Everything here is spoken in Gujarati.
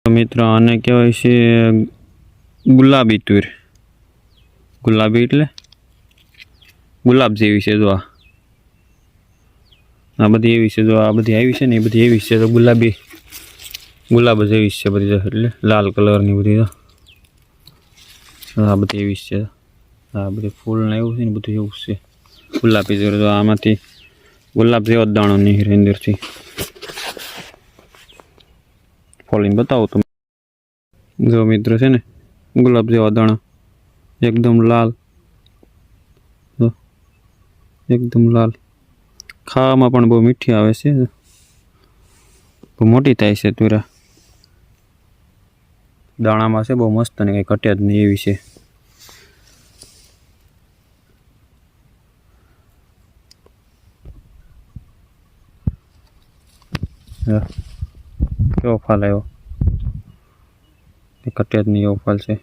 મિત્રો આને કહેવાય છે ગુલાબી તુર. ગુલાબી એટલે ગુલાબ જેવી છે. જો આ બધી એવી છે. જો આ બધી આવી છે ને એ બધી એવી છે. તો ગુલાબી ગુલાબ જેવી છે બધી. એટલે લાલ કલરની બધી. આ બધી એવી છે. આ બધી ફૂલ ને એવું છે ને બધું એવું છે ગુલાબી. જો આમાંથી ગુલાબ જેવો જ દાણો નીકળે અંદરથી. ફોલીને બતાવો તમે. જો મિત્રો છે ને ગુલાબ જેવા દાણા એકદમ લાલ. એકદમ લાલ. ખાવામાં પણ બહુ મીઠી આવે છે. બહુ મોટી થાય છે તુરા. દાણામાં છે બહુ મસ્ત ને કંઈ ઘટે જ નહીં એવી છે. કેવો ફાલ આવ્યો. ઘટે જ નહીં એવો ફાલ છે.